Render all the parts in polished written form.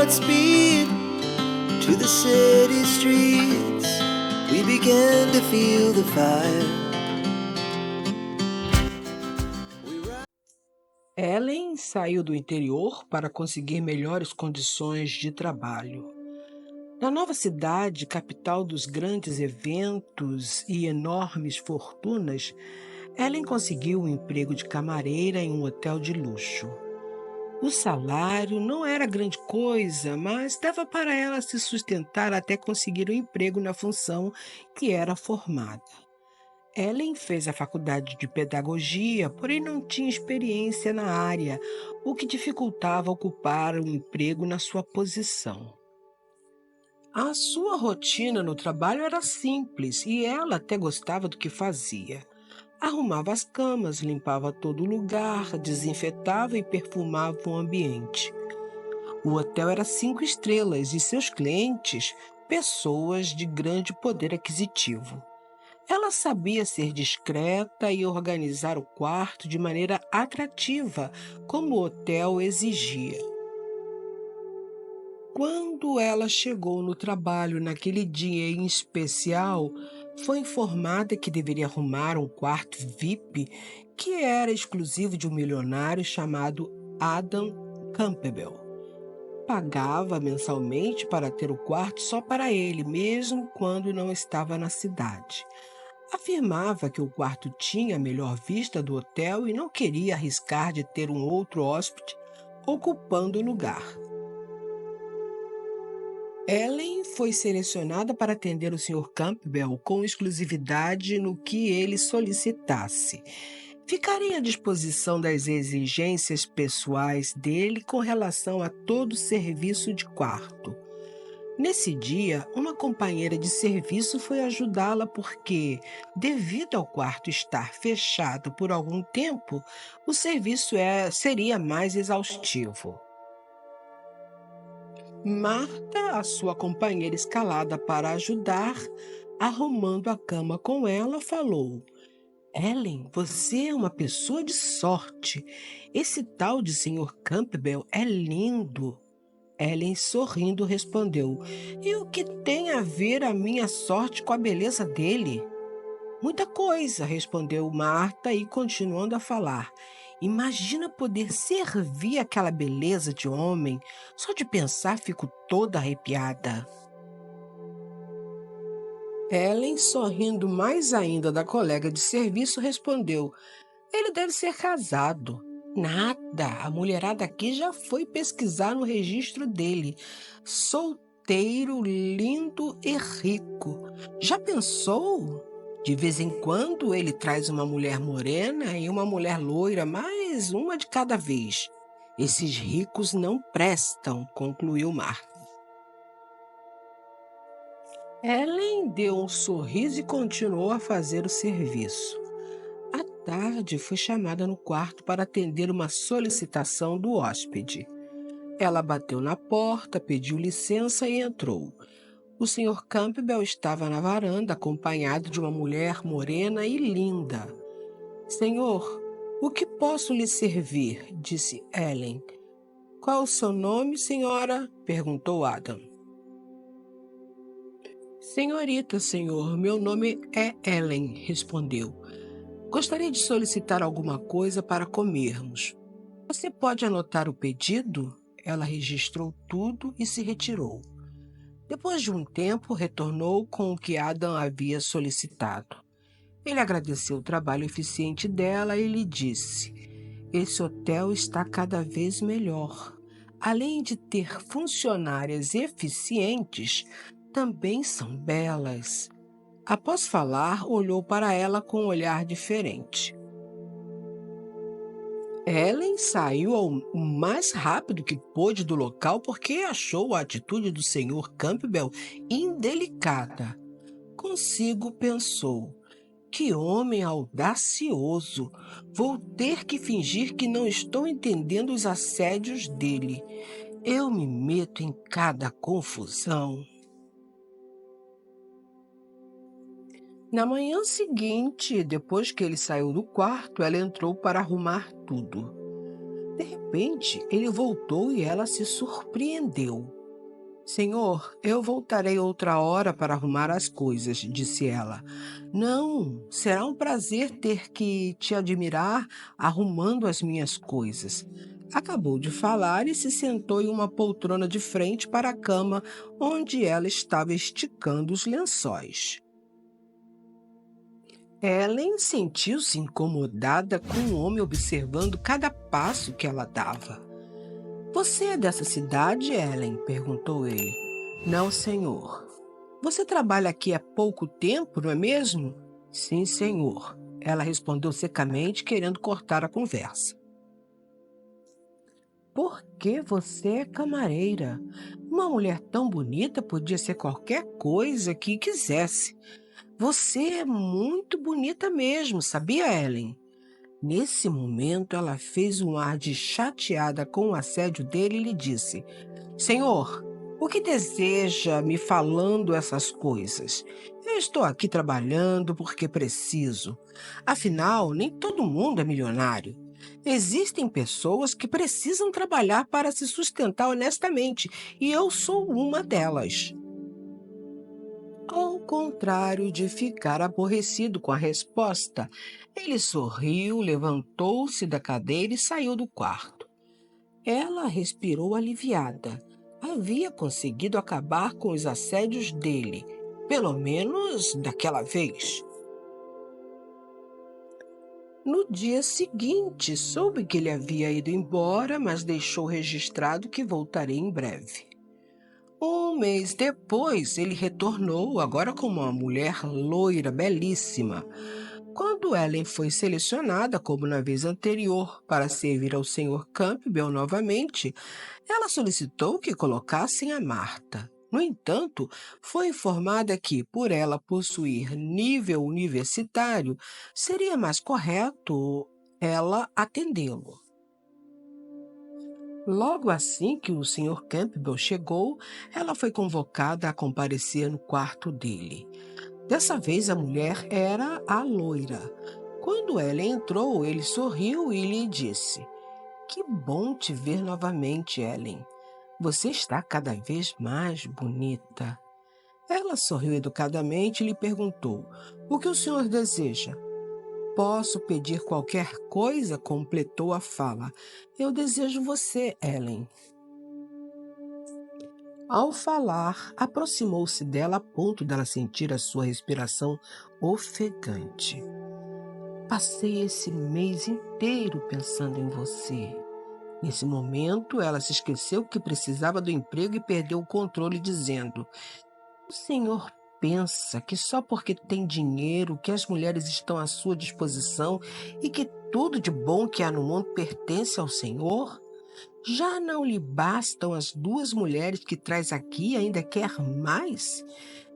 Godspeed to the city streets. We began to feel the fire. Ellen saiu do interior para conseguir melhores condições de trabalho. Na nova cidade, capital dos grandes eventos e enormes fortunas, Ellen conseguiu um emprego de camareira em um hotel de luxo. O salário não era grande coisa, mas dava para ela se sustentar até conseguir um emprego na função que era formada. Ellen fez a faculdade de pedagogia, porém não tinha experiência na área, o que dificultava ocupar um emprego na sua posição. A sua rotina no trabalho era simples e ela até gostava do que fazia. Arrumava as camas, limpava todo o lugar, desinfetava e perfumava o ambiente. O hotel era 5 estrelas e seus clientes, pessoas de grande poder aquisitivo. Ela sabia ser discreta e organizar o quarto de maneira atrativa, como o hotel exigia. Quando ela chegou no trabalho naquele dia em especial, foi informada que deveria arrumar um quarto VIP que era exclusivo de um milionário chamado Adam Campbell. Pagava mensalmente para ter o quarto só para ele, mesmo quando não estava na cidade. Afirmava que o quarto tinha a melhor vista do hotel e não queria arriscar de ter um outro hóspede ocupando o lugar. Ellen foi selecionada para atender o Sr. Campbell com exclusividade no que ele solicitasse. Ficaria à disposição das exigências pessoais dele com relação a todo o serviço de quarto. Nesse dia, uma companheira de serviço foi ajudá-la porque, devido ao quarto estar fechado por algum tempo, o serviço seria mais exaustivo. Marta, a sua companheira escalada para ajudar, arrumando a cama com ela, falou: Ellen, você é uma pessoa de sorte. Esse tal de Sr. Campbell é lindo. Ellen, sorrindo, respondeu: E o que tem a ver a minha sorte com a beleza dele? Muita coisa, respondeu Marta e, continuando a falar, imagina poder servir aquela beleza de homem. Só de pensar fico toda arrepiada. Ellen, sorrindo mais ainda da colega de serviço, respondeu: Ele deve ser casado. Nada, a mulherada aqui já foi pesquisar no registro dele. Solteiro, lindo e rico. Já pensou? De vez em quando ele traz uma mulher morena e uma mulher loira, mas uma de cada vez. Esses ricos não prestam, concluiu Marta. Ellen deu um sorriso e continuou a fazer o serviço. À tarde, foi chamada no quarto para atender uma solicitação do hóspede. Ela bateu na porta, pediu licença e entrou. O Sr. Campbell estava na varanda, acompanhado de uma mulher morena e linda. Senhor, o que posso lhe servir? Disse Ellen. Qual o seu nome, senhora? Perguntou Adam. Senhorita, senhor, meu nome é Ellen, respondeu. Gostaria de solicitar alguma coisa para comermos. Você pode anotar o pedido? Ela registrou tudo e se retirou. Depois de um tempo, retornou com o que Adam havia solicitado. Ele agradeceu o trabalho eficiente dela e lhe disse: Esse hotel está cada vez melhor. Além de ter funcionárias eficientes, também são belas. Após falar, olhou para ela com um olhar diferente. Ellen saiu o mais rápido que pôde do local porque achou a atitude do Sr. Campbell indelicada. Consigo pensou: que homem audacioso! Vou ter que fingir que não estou entendendo os assédios dele. Eu me meto em cada confusão. Na manhã seguinte, depois que ele saiu do quarto, ela entrou para arrumar tudo. De repente, ele voltou e ela se surpreendeu. Senhor, eu voltarei outra hora para arrumar as coisas, disse ela. Não, será um prazer ter que te admirar arrumando as minhas coisas. Acabou de falar e se sentou em uma poltrona de frente para a cama, onde ela estava esticando os lençóis. Ellen sentiu-se incomodada com o homem observando cada passo que ela dava. Você é dessa cidade, Ellen? Perguntou ele. Não, senhor. Você trabalha aqui há pouco tempo, não é mesmo? Sim, senhor. Ela respondeu secamente, querendo cortar a conversa. Por que você é camareira? Uma mulher tão bonita podia ser qualquer coisa que quisesse. Você é muito bonita mesmo, sabia, Ellen? Nesse momento, ela fez um ar de chateada com o assédio dele e lhe disse: Senhor, o que deseja me falando essas coisas? Eu estou aqui trabalhando porque preciso. Afinal, nem todo mundo é milionário. Existem pessoas que precisam trabalhar para se sustentar honestamente, e eu sou uma delas. Ao contrário de ficar aborrecido com a resposta, ele sorriu, levantou-se da cadeira e saiu do quarto. Ela respirou aliviada. Havia conseguido acabar com os assédios dele, pelo menos daquela vez. No dia seguinte, soube que ele havia ido embora, mas deixou registrado que voltaria em breve. Um mês depois, ele retornou, agora como uma mulher loira, belíssima. Quando Ellen foi selecionada, como na vez anterior, para servir ao Sr. Campbell novamente, ela solicitou que colocassem a Marta. No entanto, foi informada que, por ela possuir nível universitário, seria mais correto ela atendê-lo. Logo assim que o Sr. Campbell chegou, ela foi convocada a comparecer no quarto dele. Dessa vez a mulher era a loira. Quando ela entrou, ele sorriu e lhe disse: Que bom te ver novamente, Ellen. Você está cada vez mais bonita. Ela sorriu educadamente e lhe perguntou: O que o senhor deseja? Posso pedir qualquer coisa? Completou a fala. Eu desejo você, Ellen. Ao falar, aproximou-se dela a ponto dela sentir a sua respiração ofegante. Passei esse mês inteiro pensando em você. Nesse momento, ela se esqueceu que precisava do emprego e perdeu o controle, dizendo: O senhor pensa que só porque tem dinheiro, que as mulheres estão à sua disposição e que tudo de bom que há no mundo pertence ao senhor? Já não lhe bastam as 2 mulheres que traz aqui e ainda quer mais?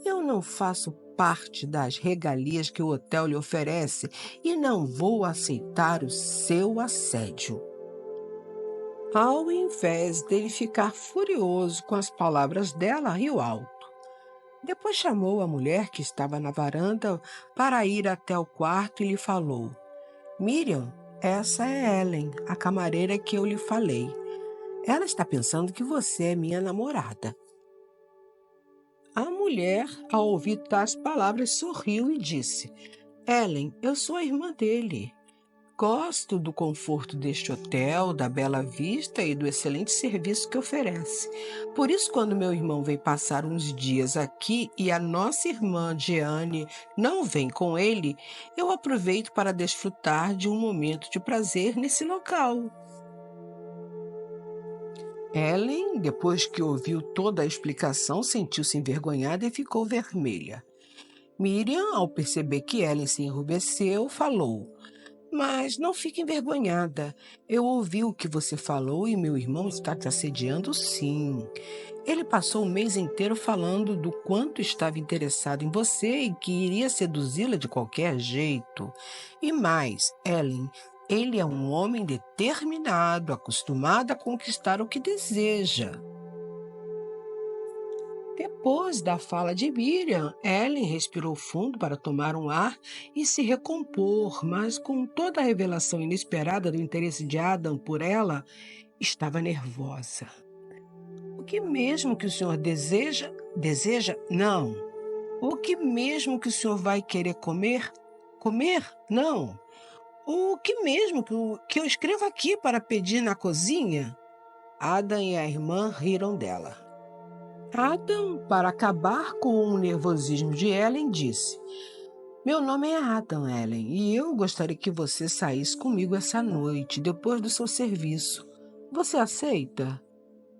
Eu não faço parte das regalias que o hotel lhe oferece e não vou aceitar o seu assédio. Ao invés dele ficar furioso com as palavras dela, riu alto. Depois chamou a mulher que estava na varanda para ir até o quarto e lhe falou: Miriam, essa é Ellen, a camareira que eu lhe falei. Ela está pensando que você é minha namorada. A mulher, ao ouvir tais palavras, sorriu e disse: Ellen, eu sou a irmã dele. Gosto do conforto deste hotel, da bela vista e do excelente serviço que oferece. Por isso, quando meu irmão vem passar uns dias aqui e a nossa irmã Jeanne não vem com ele, eu aproveito para desfrutar de um momento de prazer nesse local. Ellen, depois que ouviu toda a explicação, sentiu-se envergonhada e ficou vermelha. Miriam, ao perceber que Ellen se enrubesceu, falou: Mas não fique envergonhada. Eu ouvi o que você falou e meu irmão está te assediando, sim. Ele passou o mês inteiro falando do quanto estava interessado em você e que iria seduzi-la de qualquer jeito. E mais, Ellen, ele é um homem determinado, acostumado a conquistar o que deseja. Depois da fala de Miriam, Ellen respirou fundo para tomar um ar e se recompor, mas com toda a revelação inesperada do interesse de Adam por ela, estava nervosa. O que mesmo que o senhor deseja? Deseja? Não. O que mesmo que o senhor vai querer comer? Comer? Não. O que mesmo que eu escrevo aqui para pedir na cozinha? Adam e a irmã riram dela. Adam, para acabar com o nervosismo de Ellen, disse: Meu nome é Adam, Ellen, e eu gostaria que você saísse comigo essa noite, depois do seu serviço. Você aceita?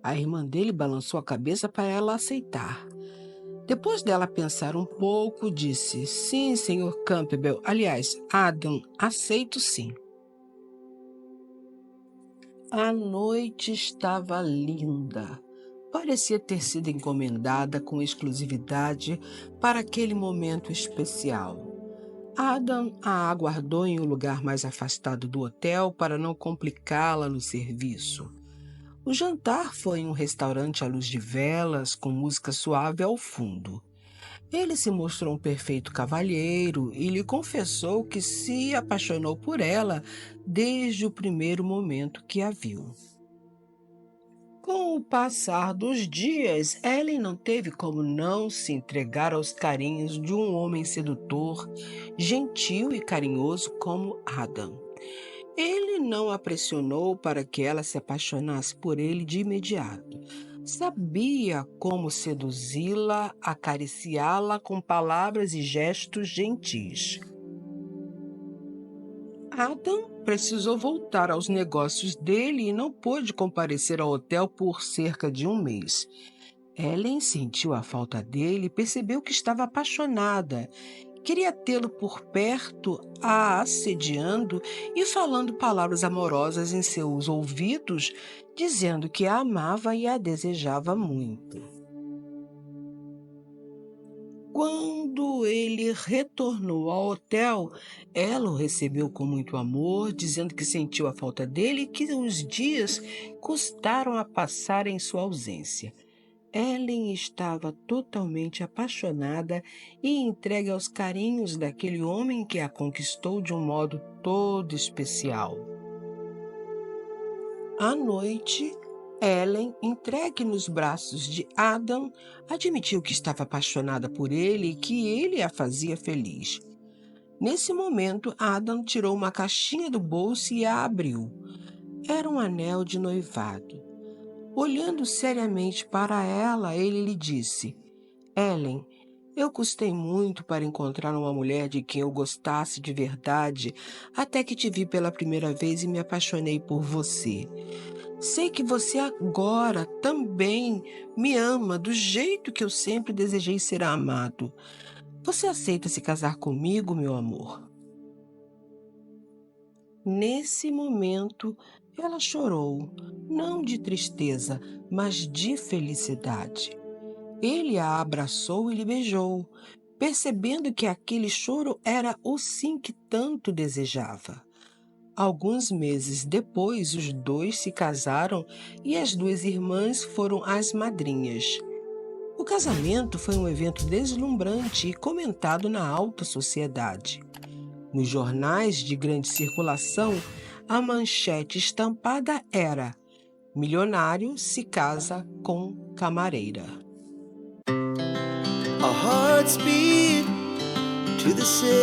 A irmã dele balançou a cabeça para ela aceitar. Depois dela pensar um pouco, disse: Sim, senhor Campbell. Aliás, Adam, aceito sim. A noite estava linda. Parecia ter sido encomendada com exclusividade para aquele momento especial. Adam a aguardou em um lugar mais afastado do hotel para não complicá-la no serviço. O jantar foi em um restaurante à luz de velas, com música suave ao fundo. Ele se mostrou um perfeito cavalheiro e lhe confessou que se apaixonou por ela desde o primeiro momento que a viu. Com o passar dos dias, Ellen não teve como não se entregar aos carinhos de um homem sedutor, gentil e carinhoso como Adam. Ele não a pressionou para que ela se apaixonasse por ele de imediato. Sabia como seduzi-la, acariciá-la com palavras e gestos gentis. Adam precisou voltar aos negócios dele e não pôde comparecer ao hotel por cerca de um mês. Ellen sentiu a falta dele e percebeu que estava apaixonada. Queria tê-lo por perto, a assediando e falando palavras amorosas em seus ouvidos, dizendo que a amava e a desejava muito. Quando ele retornou ao hotel, ela o recebeu com muito amor, dizendo que sentiu a falta dele e que os dias custaram a passar em sua ausência. Ellen estava totalmente apaixonada e entregue aos carinhos daquele homem que a conquistou de um modo todo especial. À noite, Ellen, entregue nos braços de Adam, admitiu que estava apaixonada por ele e que ele a fazia feliz. Nesse momento, Adam tirou uma caixinha do bolso e a abriu. Era um anel de noivado. Olhando seriamente para ela, ele lhe disse: Ellen, eu custei muito para encontrar uma mulher de quem eu gostasse de verdade, até que te vi pela primeira vez e me apaixonei por você. Sei que você agora também me ama do jeito que eu sempre desejei ser amado. Você aceita se casar comigo, meu amor? Nesse momento, ela chorou, não de tristeza, mas de felicidade. Ele a abraçou e lhe beijou, percebendo que aquele choro era o sim que tanto desejava. Alguns meses depois, os dois se casaram e as duas irmãs foram as madrinhas. O casamento foi um evento deslumbrante e comentado na alta sociedade. Nos jornais de grande circulação, a manchete estampada era: Milionário se casa com camareira. Our hearts beat to the city.